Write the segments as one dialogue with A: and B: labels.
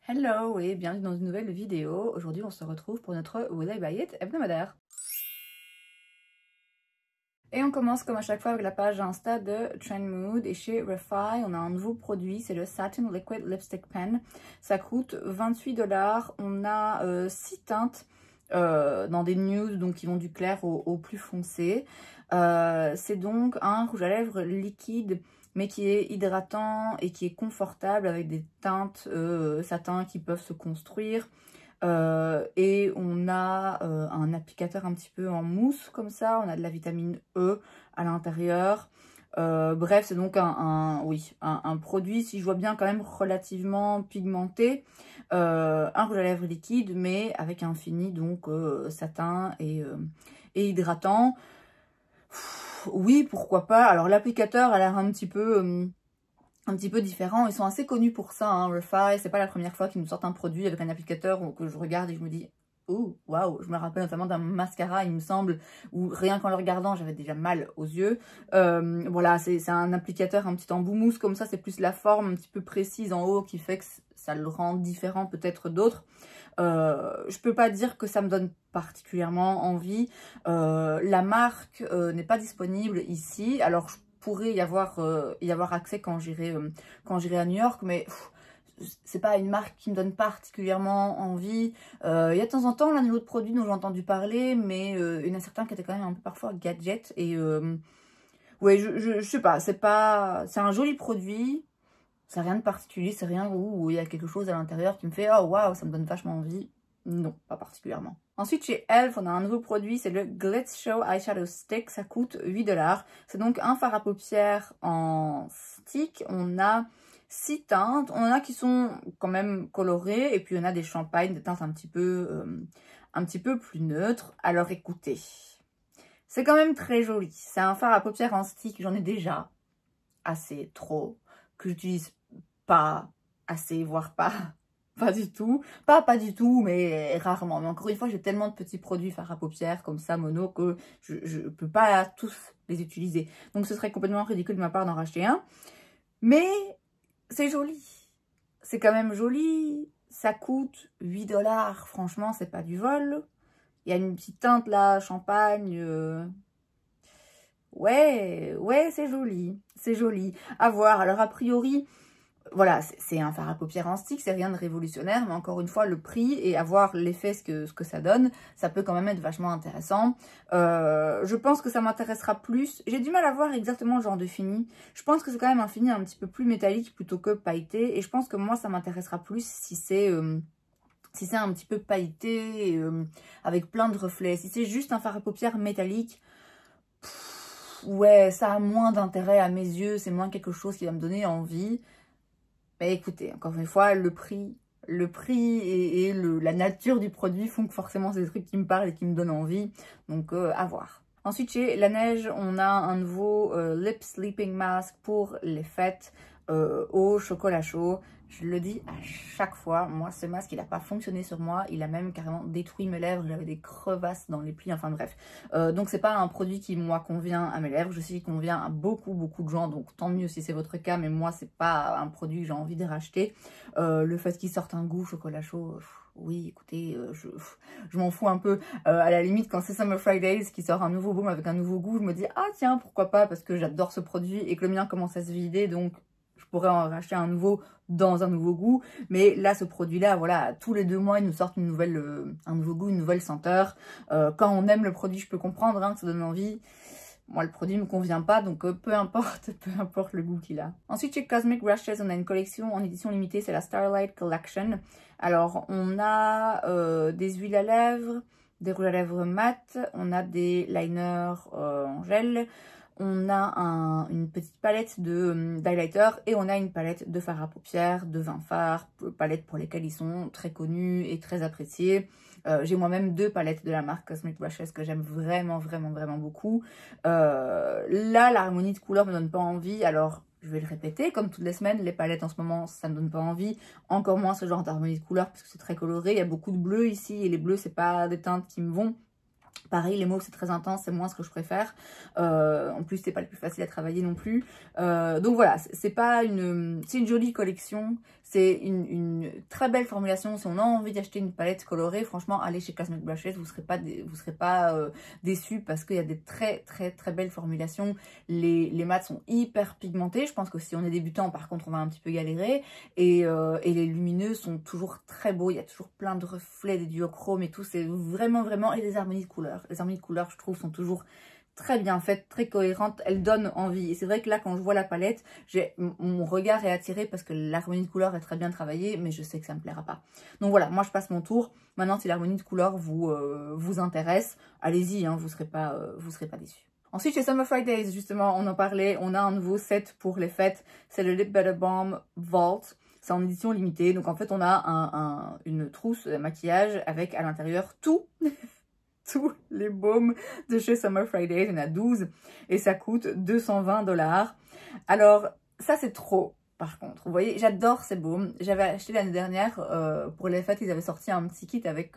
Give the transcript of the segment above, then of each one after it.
A: Hello et bienvenue dans une nouvelle vidéo. Aujourd'hui on se retrouve pour notre Will I Buy It hebdomadaire. Et on commence comme à chaque fois avec la page Insta de Trend Mood. Et chez Refi, on a un nouveau produit, c'est le Satin Liquid Lipstick Pen. Ça coûte 28 $. On a 6 teintes dans des nudes, donc qui vont du clair au plus foncé. C'est donc un rouge à lèvres liquide, mais qui est hydratant et qui est confortable avec des teintes satin qui peuvent se construire. Et on a un applicateur un petit peu en mousse comme ça, on a de la vitamine E à l'intérieur. Bref, c'est donc un produit, si je vois bien, quand même relativement pigmenté. Un rouge à lèvres liquide, mais avec un fini donc satin et hydratant. Oui, pourquoi pas. Alors l'applicateur a l'air un petit peu différent. Ils sont assez connus pour ça, hein, Refi. C'est pas la première fois qu'ils nous sortent un produit avec un applicateur que je regarde et je me dis oh waouh. Je me rappelle notamment d'un mascara, il me semble, où rien qu'en le regardant j'avais déjà mal aux yeux. Voilà, c'est un applicateur un petit embout mousse comme ça, c'est plus la forme un petit peu précise en haut qui fait que ça le rend différent peut-être d'autres. Je peux pas dire que ça me donne particulièrement envie. La marque n'est pas disponible ici, alors je pourrais y avoir accès quand j'irai à New York, mais c'est pas une marque qui me donne particulièrement envie. Il y a de temps en temps l'un ou l'autre produit dont j'ai entendu parler, mais il y en a certains qui étaient quand même un peu parfois gadget et ouais, je sais pas, c'est un joli produit. C'est rien de particulier, c'est rien où il y a quelque chose à l'intérieur qui me fait « Oh waouh, ça me donne vachement envie ». Non, pas particulièrement. Ensuite, chez Elf, on a un nouveau produit, c'est le Glitz Show Eyeshadow Stick. Ça coûte 8 $. C'est donc un fard à paupières en stick. On a 6 teintes. On en a qui sont quand même colorées. Et puis, on a des champagnes, des teintes un petit peu plus neutres. Alors, écoutez, c'est quand même très joli. C'est un fard à paupières en stick. J'en ai déjà assez trop, que j'utilise pas assez, voire pas du tout. Pas du tout, mais rarement. Mais encore une fois, j'ai tellement de petits produits fards à paupières comme ça, mono, que je peux pas tous les utiliser. Donc ce serait complètement ridicule de ma part d'en racheter un. Mais c'est joli. C'est quand même joli. Ça coûte 8 $. Franchement, c'est pas du vol. Il y a une petite teinte là, champagne. Ouais, c'est joli. C'est joli. À voir. Alors, a priori, voilà, c'est un fard à paupières en stick, c'est rien de révolutionnaire, mais encore une fois, le prix et avoir l'effet, ce que ça donne, ça peut quand même être vachement intéressant. Je pense que ça m'intéressera plus. J'ai du mal à voir exactement le genre de fini. Je pense que c'est quand même un fini un petit peu plus métallique plutôt que pailleté, et je pense que moi, ça m'intéressera plus si c'est un petit peu pailleté, avec plein de reflets. Si c'est juste un fard à paupières métallique, ouais, ça a moins d'intérêt à mes yeux, c'est moins quelque chose qui va me donner envie. Mais écoutez, encore une fois, le prix et la nature du produit font que forcément c'est des trucs qui me parlent et qui me donnent envie. Donc à voir. Ensuite, chez La Neige, on a un nouveau Lip Sleeping Mask pour les fêtes au chocolat chaud. Je le dis à chaque fois, moi ce masque il n'a pas fonctionné sur moi, il a même carrément détruit mes lèvres, j'avais des crevasses dans les plis, enfin bref. Donc c'est pas un produit qui moi convient à mes lèvres, je sais qu'il convient à beaucoup de gens, donc tant mieux si c'est votre cas, mais moi c'est pas un produit que j'ai envie de racheter. Le fait qu'il sorte un goût chocolat chaud, oui écoutez, je m'en fous un peu. À la limite quand c'est Summer Fridays qui sort un nouveau baume avec un nouveau goût, je me dis ah tiens pourquoi pas, parce que j'adore ce produit et que le mien commence à se vider, donc je pourrais en racheter un nouveau dans un nouveau goût. Mais là, ce produit-là, voilà, tous les 2 mois, ils nous sortent un nouveau goût, une nouvelle senteur. Quand on aime le produit, je peux comprendre hein, que ça donne envie. Moi, le produit ne me convient pas, donc peu importe le goût qu'il a. Ensuite, chez Cosmic Rushes, on a une collection en édition limitée, c'est la Starlight Collection. Alors, on a des huiles à lèvres, des rouges à lèvres mat, on a des liners en gel, on a une petite palette d'highlighter et on a une palette de fard à paupières, de 20 fards, palettes pour lesquelles ils sont très connus et très appréciés. J'ai moi-même 2 palettes de la marque Cosmic Brushes que j'aime vraiment beaucoup. Là, l'harmonie de couleurs me donne pas envie, alors je vais le répéter, comme toutes les semaines, les palettes en ce moment, ça me donne pas envie. Encore moins ce genre d'harmonie de couleurs parce que c'est très coloré, il y a beaucoup de bleu ici et les bleus, c'est pas des teintes qui me vont. Pareil, les mauves c'est très intense, c'est moins ce que je préfère. En plus, c'est pas le plus facile à travailler non plus. Donc voilà, c'est pas c'est une jolie collection. C'est une très belle formulation. Si on a envie d'acheter une palette colorée, franchement, allez chez Cosmic Brushes, vous serez pas déçus parce qu'il y a des très belles formulations. Les mats sont hyper pigmentés. Je pense que si on est débutant, par contre, on va un petit peu galérer. Et les lumineux sont toujours très beaux. Il y a toujours plein de reflets, des duochromes et tout. C'est vraiment... Et des harmonies de couleurs. Les harmonies de couleurs, je trouve, sont toujours très bien faites, très cohérentes. Elles donnent envie. Et c'est vrai que là, quand je vois la palette, mon regard est attiré parce que l'harmonie de couleurs est très bien travaillée, mais je sais que ça me plaira pas. Donc voilà, moi je passe mon tour. Maintenant, si l'harmonie de couleurs vous intéresse, allez-y, hein, vous serez pas déçus. Ensuite, chez Summer Fridays, justement, on en parlait, on a un nouveau set pour les fêtes. C'est le Lip Butter Balm Vault. C'est en édition limitée. Donc en fait, on a une trousse de maquillage avec à l'intérieur tous les baumes de chez Summer Fridays. Il y en a 12 et ça coûte 220 $. Alors, ça c'est trop. Par contre, vous voyez, j'adore ces baumes. J'avais acheté l'année dernière, pour les fêtes, ils avaient sorti un petit kit avec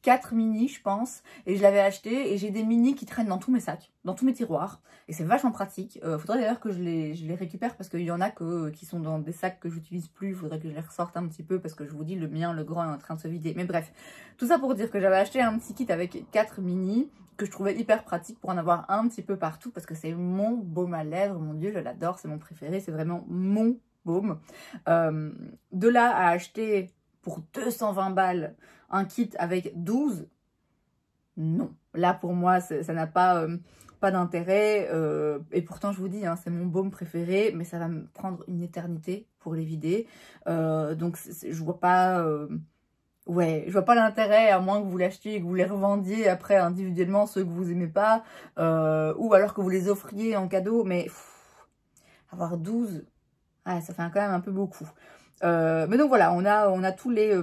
A: 4 mini, je pense, et je l'avais acheté, et j'ai des mini qui traînent dans tous mes sacs, dans tous mes tiroirs, et c'est vachement pratique. Faudrait d'ailleurs que je les récupère, parce qu'il y en a qui sont dans des sacs que j'utilise plus, il faudrait que je les ressorte un petit peu, parce que je vous dis, le mien, le grand, est en train de se vider. Mais bref, tout ça pour dire que j'avais acheté un petit kit avec 4 mini, que je trouvais hyper pratique pour en avoir un petit peu partout, parce que c'est mon baume à lèvres, mon Dieu, je l'adore, c'est mon préféré, c'est vraiment mon baume. De là à acheter pour 220 balles un kit avec 12, non. Là, pour moi, ça n'a pas d'intérêt. Et pourtant, je vous dis, hein, c'est mon baume préféré, mais ça va me prendre une éternité pour les vider. Donc, je vois pas... ouais, je vois pas l'intérêt, à moins que vous l'achetiez et que vous les revendiez après individuellement, ceux que vous aimez pas, ou alors que vous les offriez en cadeau, mais avoir 12, ah, ça fait quand même un peu beaucoup. Mais donc voilà, on a tous les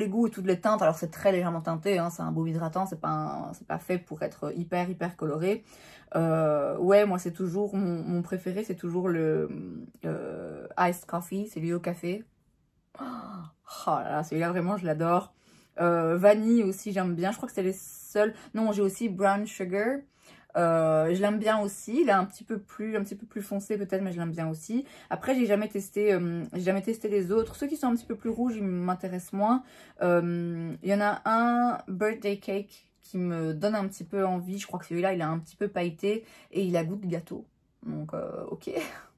A: goûts et toutes les teintes. Alors c'est très légèrement teinté, hein, c'est un baume hydratant, c'est pas fait pour être hyper coloré. Ouais, moi c'est toujours, mon préféré c'est toujours le Iced Coffee, c'est lui au café. Oh là là, celui-là vraiment je l'adore. Vanille aussi j'aime bien, je crois que c'est les seuls. Non, j'ai aussi Brown Sugar. Je l'aime bien aussi, il est un petit peu plus foncé peut-être, mais je l'aime bien aussi. Après, j'ai jamais testé les autres. Ceux qui sont un petit peu plus rouges, ils m'intéressent moins. Il y en a un Birthday Cake qui me donne un petit peu envie. Je crois que celui-là, il est un petit peu pailleté et il a goût de gâteau. Donc, ok,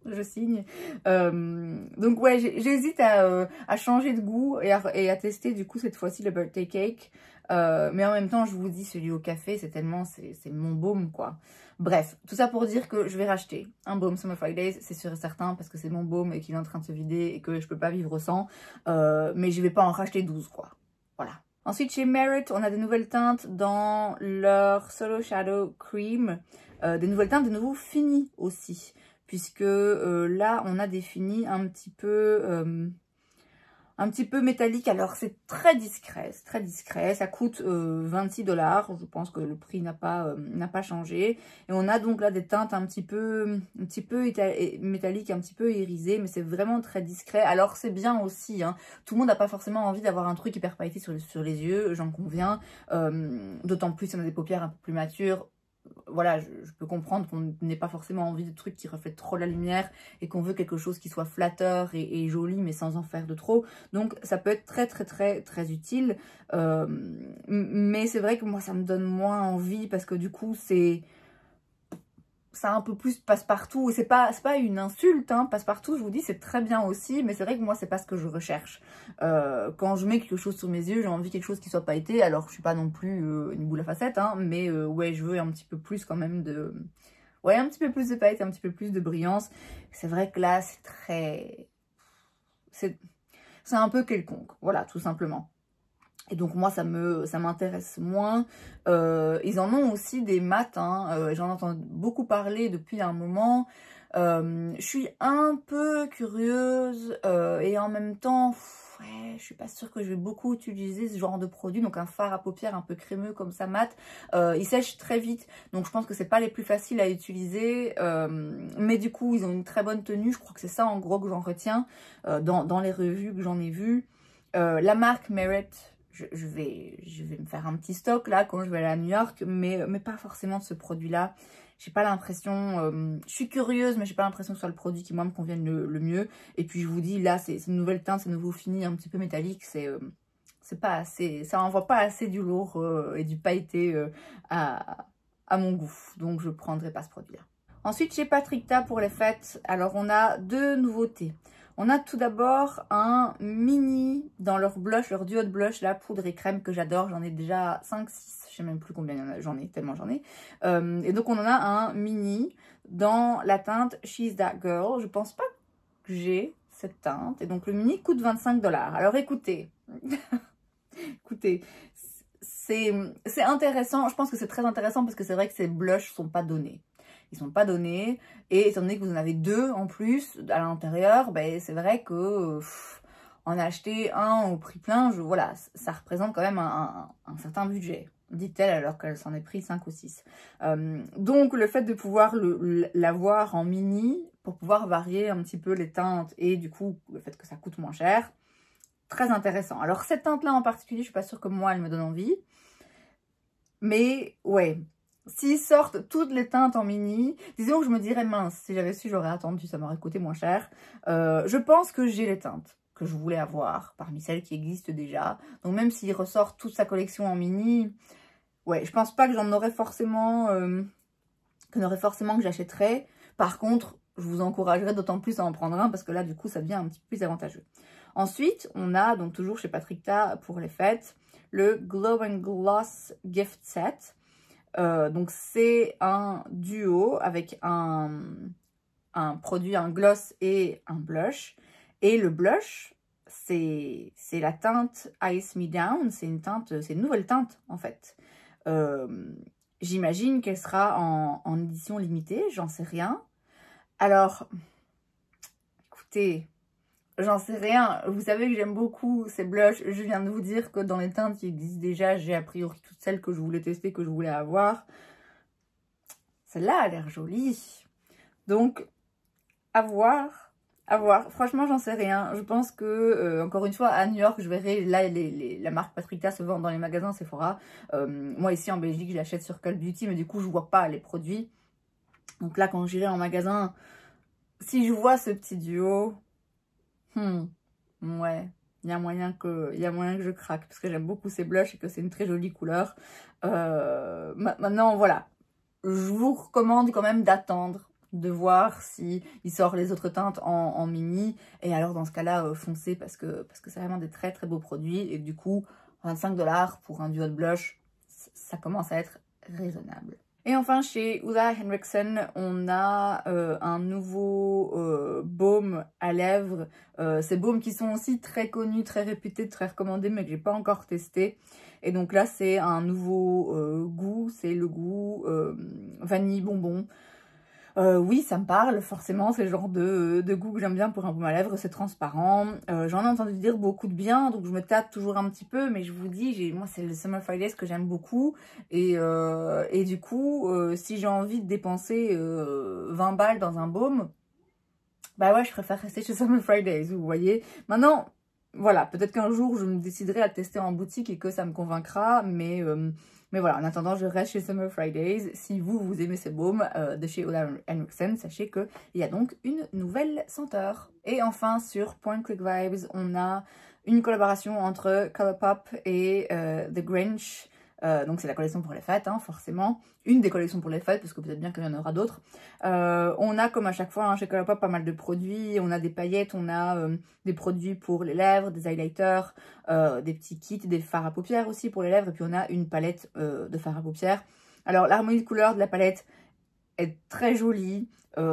A: je signe. Donc, ouais, j'hésite à changer de goût et à tester du coup cette fois-ci le Birthday Cake. Mais en même temps, je vous dis, celui au café, c'est mon baume, quoi. Bref, tout ça pour dire que je vais racheter un baume Summer Fridays, c'est sûr et certain, parce que c'est mon baume et qu'il est en train de se vider et que je peux pas vivre sans. Mais je vais pas en racheter 12, quoi. Voilà. Ensuite, chez Merit, on a des nouvelles teintes dans leur Solo Shadow Cream. Des nouvelles teintes de nouveau finies aussi. Puisque là, on a des finis un petit peu métalliques. Alors, c'est très discret. C'est très discret. Ça coûte 26 $. Je pense que le prix n'a pas changé. Et on a donc là des teintes un petit peu métalliques, un petit peu irisées. Mais c'est vraiment très discret. Alors, c'est bien aussi. Hein. Tout le monde n'a pas forcément envie d'avoir un truc hyper pailleté sur les yeux. J'en conviens. D'autant plus si on a des paupières un peu plus matures. Voilà, je peux comprendre qu'on n'ait pas forcément envie de trucs qui reflètent trop la lumière et qu'on veut quelque chose qui soit flatteur et joli, mais sans en faire de trop. Donc, ça peut être très utile. Mais c'est vrai que moi, ça me donne moins envie parce que du coup, ça un peu plus passe-partout. Et c'est pas une insulte, hein. Passe-partout, je vous dis, c'est très bien aussi, mais c'est vrai que moi, c'est pas ce que je recherche. Quand je mets quelque chose sur mes yeux, j'ai envie de quelque chose qui soit pailleté. Alors, je suis pas non plus une boule à facettes, hein, mais ouais, je veux un petit peu plus quand même de... Ouais, un petit peu plus de paillettes, un petit peu plus de brillance. C'est vrai que là, c'est un peu quelconque. Voilà, tout simplement. Et donc moi ça m'intéresse moins. Ils en ont aussi des mats, hein. J'en entends beaucoup parler depuis un moment. Je suis un peu curieuse et en même temps, ouais, je suis pas sûre que je vais beaucoup utiliser ce genre de produit. Donc un fard à paupières un peu crémeux comme ça mat, il sèche très vite. Donc je pense que c'est pas les plus faciles à utiliser. Mais du coup ils ont une très bonne tenue. Je crois que c'est ça en gros que j'en retiens dans les revues que j'en ai vues. La marque Merit, je vais me faire un petit stock là quand je vais aller à New York, mais pas forcément de ce produit-là. J'ai pas l'impression, je suis curieuse, mais j'ai pas l'impression que ce soit le produit qui moi me convienne le mieux. Et puis je vous dis, là, c'est une nouvelle teinte, c'est nouveau fini, un petit peu métallique, c'est pas assez, ça envoie pas assez du lourd et du pailleté à mon goût. Donc je prendrai pas ce produit-là. Ensuite, chez Patrick Ta pour les fêtes, alors on a deux nouveautés. On a tout d'abord un mini dans leur blush, leur duo de blush, la poudre et crème que j'adore. J'en ai déjà 5, 6, je sais même plus combien j'en ai, tellement j'en ai. Et donc on en a un mini dans la teinte She's That Girl. Je pense pas que j'ai cette teinte. Et donc le mini coûte 25 $. Alors écoutez, écoutez, c'est intéressant. Je pense que c'est très intéressant parce que c'est vrai que ces blushs sont pas donnés. Ils sont pas donnés, et étant donné que vous en avez deux en plus à l'intérieur, ben, c'est vrai que en acheter un au prix plein, voilà, ça représente quand même un certain budget, dit-elle, alors qu'elle s'en est pris 5 ou 6. Donc le fait de pouvoir l'avoir en mini, pour pouvoir varier un petit peu les teintes, et du coup le fait que ça coûte moins cher, très intéressant. Alors cette teinte-là en particulier, je suis pas sûre que moi elle me donne envie, mais ouais. S'ils sortent toutes les teintes en mini, disons que je me dirais, mince, si j'avais su, j'aurais attendu, ça m'aurait coûté moins cher. Je pense que j'ai les teintes que je voulais avoir, parmi celles qui existent déjà. Donc même s'il ressort toute sa collection en mini, ouais, je pense pas que j'en aurais forcément, que j'achèterais. Par contre, je vous encouragerais d'autant plus à en prendre un, parce que là, du coup, ça devient un petit peu plus avantageux. Ensuite, on a, donc toujours chez Patrick Ta pour les fêtes, le Glow and Gloss Gift Set. Donc c'est un duo avec un produit, un gloss et un blush. Et le blush, c'est la teinte Ice Me Down. C'est une nouvelle teinte en fait. J'imagine qu'elle sera en édition limitée, j'en sais rien. Alors, écoutez, j'en sais rien. Vous savez que j'aime beaucoup ces blushs. Je viens de vous dire que dans les teintes qui existent déjà, j'ai a priori toutes celles que je voulais tester, que je voulais avoir. Celle-là a l'air jolie. Donc, à voir. À voir. Franchement, j'en sais rien. Je pense que, encore une fois, à New York, je verrai, là, la marque Patrick Ta se vend dans les magasins Sephora. Moi, ici, en Belgique, je l'achète sur Cult Beauty, mais du coup, je vois pas les produits. Donc là, quand j'irai en magasin, si je vois ce petit duo... ouais, il y a moyen que je craque, parce que j'aime beaucoup ces blushs et que c'est une très jolie couleur. Maintenant, voilà, je vous recommande quand même d'attendre, de voir si il sort les autres teintes en mini, et alors dans ce cas-là, foncez, parce que c'est vraiment des très très beaux produits, et du coup, 25 $ pour un duo de blush, ça commence à être raisonnable. Et enfin, chez Huda Henriksen, on a un nouveau baume à lèvres. Ces baumes qui sont aussi très connus, très réputés, très recommandés, mais que j'ai pas encore testé. Et donc là, c'est un nouveau goût. C'est le goût vanille bonbon. Oui, ça me parle, forcément, c'est le genre de goût que j'aime bien pour un baume à lèvres, c'est transparent. J'en ai entendu dire beaucoup de bien, donc je me tâte toujours un petit peu, mais je vous dis, moi c'est le Summer Fridays que j'aime beaucoup, et du coup, si j'ai envie de dépenser 20 balles dans un baume, bah ouais, je préfère rester chez Summer Fridays, vous voyez. Maintenant, voilà, peut-être qu'un jour je me déciderai à tester en boutique et que ça me convaincra, mais voilà, en attendant, je reste chez Summer Fridays. Si vous aimez ces baumes de chez Huda Henriksen, sachez qu'il y a donc une nouvelle senteur. Et enfin, sur Point Click Vibes, on a une collaboration entre Colourpop et The Grinch. Donc c'est la collection pour les fêtes, hein, forcément. Une des collections pour les fêtes, parce que peut-être bien qu'il y en aura d'autres. On a, comme à chaque fois, hein, chez Colourpop, pas mal de produits. On a des paillettes, on a des produits pour les lèvres, des highlighters, des petits kits, des fards à paupières aussi pour les lèvres. Et puis on a une palette de fards à paupières. Alors l'harmonie de couleurs de la palette est très jolie.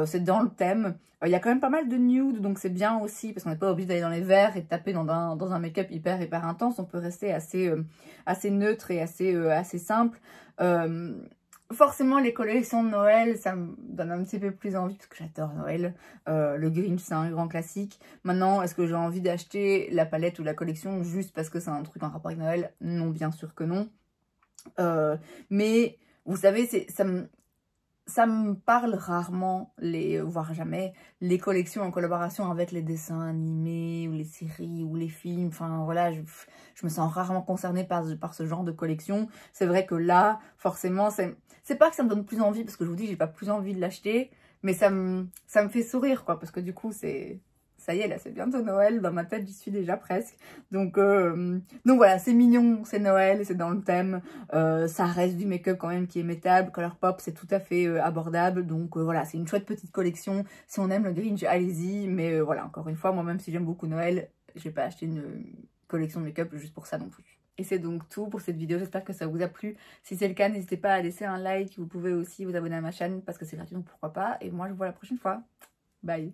A: C'est dans le thème. Il y a quand même pas mal de nude, donc c'est bien aussi, parce qu'on n'est pas obligé d'aller dans les verts et de taper dans un make-up hyper intense. On peut rester assez neutre et assez simple. Forcément, les collections de Noël, ça me donne un petit peu plus envie, parce que j'adore Noël. Le Grinch, c'est un grand classique. Maintenant, est-ce que j'ai envie d'acheter la palette ou la collection juste parce que c'est un truc en rapport avec Noël? Non, bien sûr que non. Mais, vous savez, ça me parle rarement, voire jamais, les collections en collaboration avec les dessins animés, ou les séries, ou les films. Enfin voilà, je me sens rarement concernée par ce genre de collection. C'est vrai que là, forcément, c'est pas que ça me donne plus envie, parce que je vous dis, j'ai pas plus envie de l'acheter, mais ça me fait sourire, quoi, parce que du coup, ça y est, là, c'est bientôt Noël. Dans ma tête, j'y suis déjà presque. Donc voilà, c'est mignon, c'est Noël, c'est dans le thème. Ça reste du make-up quand même qui est mettable. Colourpop, c'est tout à fait abordable. Donc voilà, c'est une chouette petite collection. Si on aime le Grinch, allez-y. Mais voilà, encore une fois, moi, même si j'aime beaucoup Noël, je vais pas acheter une collection de make-up juste pour ça non plus. Et c'est donc tout pour cette vidéo, j'espère que ça vous a plu. Si c'est le cas, n'hésitez pas à laisser un like. Vous pouvez aussi vous abonner à ma chaîne parce que c'est gratuit, donc pourquoi pas. Et moi, je vous vois la prochaine fois. Bye!